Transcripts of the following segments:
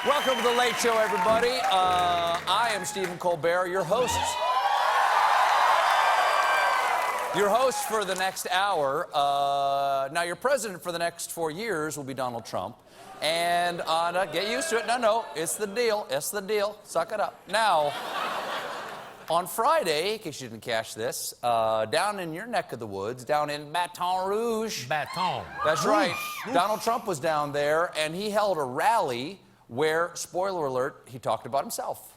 Welcome to The Late Show, everybody. I am Stephen Colbert, your host. Your host for the next hour. Now, your president for the next 4 years will be Donald Trump. And get used to it. No, it's the deal. It's the deal. Suck it up. Now, on Friday, in case you didn't catch this, down in your neck of the woods, down in Baton Rouge. Baton. That's right. Donald Trump was down there, and he held a rally where, spoiler alert, he talked about himself.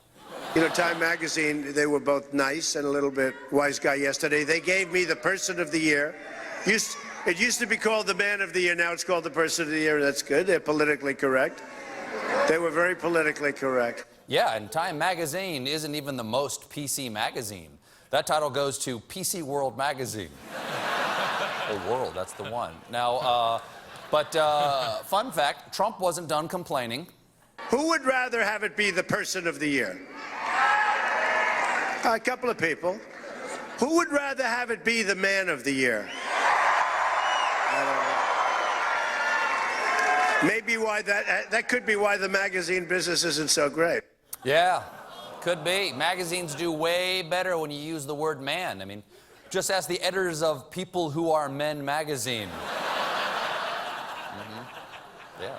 You know, Time Magazine, they were both nice and a little bit wise guy yesterday. They gave me the Person of the Year. It used to be called the Man of the Year. Now it's called the Person of the Year. That's good. They're politically correct. They were very politically correct. Yeah, and Time Magazine isn't even the most PC magazine. That title goes to PC World Magazine. Oh, World, that's the one. Now, fun fact, Trump wasn't done complaining. Who would rather have it be the Person of the Year? A couple of people. Who would rather have it be the Man of the Year? Maybe why that could be why the magazine business isn't so great. Yeah, could be. Magazines do way better when you use the word man. I mean, just ask the editors of People Who Are Men magazine. Yeah.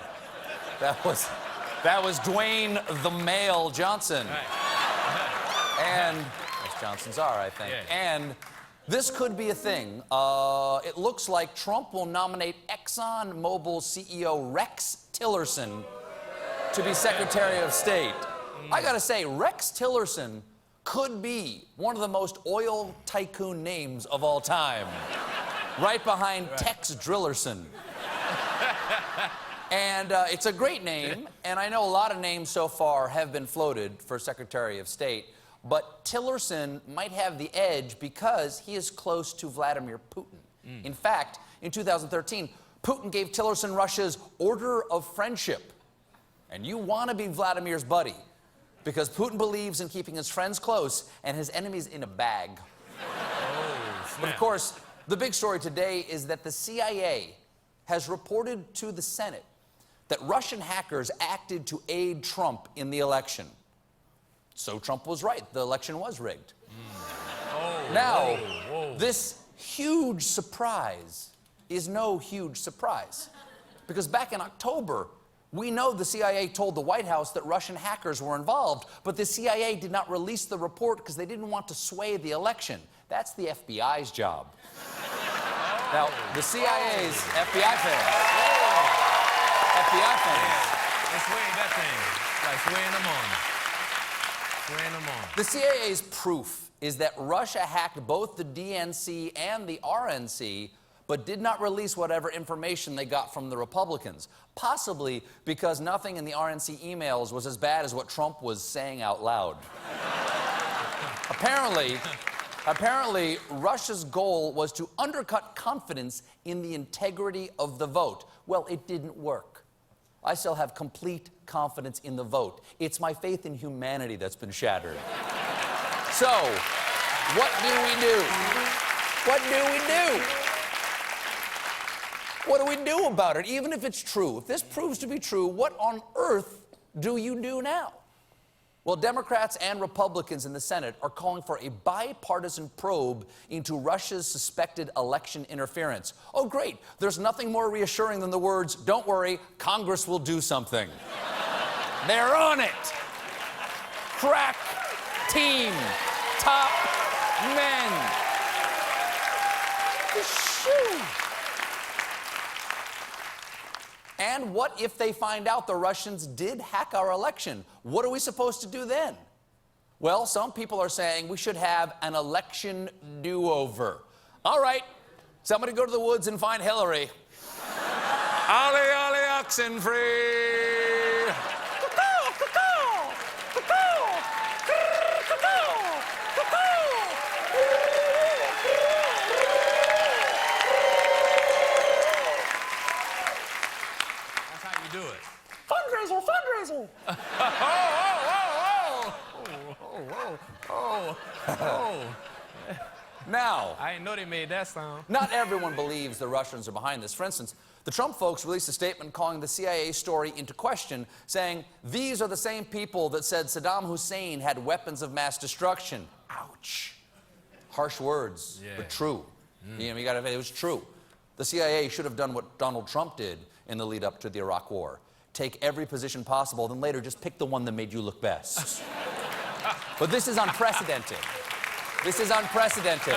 That was Dwayne the Male Johnson. Right. And, as Johnsons are, I think. Yeah. And this could be a thing. It looks like Trump will nominate ExxonMobil CEO Rex Tillerson to be Secretary of State. I gotta say, Rex Tillerson could be one of the most oil tycoon names of all time. Right behind Tex Drillerson. And it's a great name, and I know a lot of names so far have been floated for Secretary of State, but Tillerson might have the edge because he is close to Vladimir Putin. In fact, in 2013, Putin gave Tillerson Russia's Order of Friendship. And you want to be Vladimir's buddy, because Putin believes in keeping his friends close and his enemies in a bag. But of course, the big story today is that the CIA has reported to the Senate that Russian hackers acted to aid Trump in the election. So Trump was right. The election was rigged. Now, this huge surprise is no huge surprise. Because back in October, we know the CIA told the White House that Russian hackers were involved, but the CIA did not release the report because they didn't want to sway the election. That's the FBI's job. Now, the CIA's FBI fans. FBI fans. Let's sway that thing. Like swaying them on. Swaying them on. The CIA's proof is that Russia hacked both the DNC and the RNC, but did not release whatever information they got from the Republicans. Possibly because nothing in the RNC emails was as bad as what Trump was saying out loud. Apparently, Russia's goal was to undercut confidence in the integrity of the vote. Well, it didn't work. I still have complete confidence in the vote. It's my faith in humanity that's been shattered. So, what do we do? What do we do? What do we do about it, even if it's true? If this proves to be true, what on earth do you do now? Well, Democrats and Republicans in the Senate are calling for a bipartisan probe into Russia's suspected election interference. Oh, great. There's nothing more reassuring than the words, "Don't worry, Congress will do something." They're on it. Crack team. Top men. Shoo. And what if they find out the Russians did hack our election? What are we supposed to do then? Well, some people are saying we should have an election do-over. All right, somebody go to the woods and find Hillary. Ollie, ollie, oxen free. Do it. Fundraiser, fundraiser. Now, I didn't know they made that sound. not everyone believes the Russians are behind this. For instance, the Trump folks released a statement calling the CIA story into question, saying, these are the same people that said Saddam Hussein had weapons of mass destruction. Ouch. Harsh words, but true. You know, it was true. The CIA should have done what Donald Trump did in the lead up to the Iraq War. Take every position possible, then later just pick the one that made you look best. But this is unprecedented. This is unprecedented.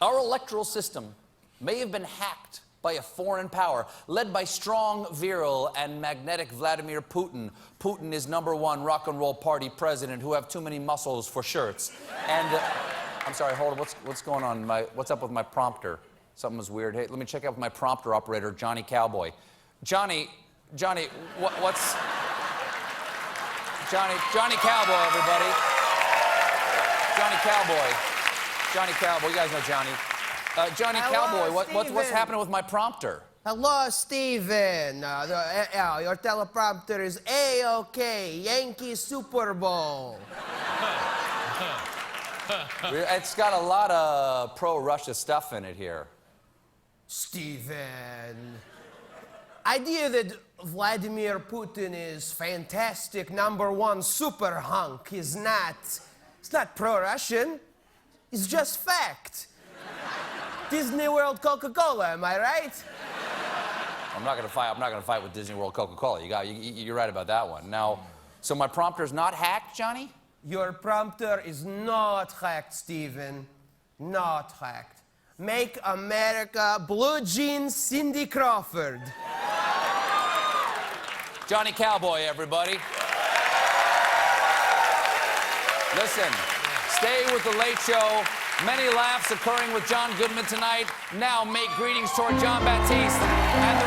Our electoral system may have been hacked by a foreign power led by strong, virile, and magnetic Vladimir Putin. Putin is #1 rock and roll party president who have too many muscles for shirts. And I'm sorry, hold on. What's going on? What's up with my prompter? Something was weird. Hey, let me check out with my prompter operator, Johnny Cowboy. Johnny, what's... Johnny Cowboy, everybody. Johnny Cowboy, you guys know Johnny. Johnny Hello, Cowboy, what's happening with my prompter? Hello, Stephen. Your teleprompter is A-OK, Yankee Super Bowl. It's got a lot of pro-Russia stuff in it here. Stephen, idea that Vladimir Putin is fantastic #1 super hunk is it's not pro-Russian. It's just fact. Disney World Coca-Cola, am I right? I'm not gonna fight with Disney World Coca-Cola. You're right about that one. Now, so my prompter's not hacked, Johnny? Your prompter is not hacked, Stephen. Not hacked. Make America Blue Jeans Cindy Crawford. Johnny Cowboy, everybody. Listen, stay with The Late Show. Many laughs occurring with John Goodman tonight. Now make greetings toward John Baptiste and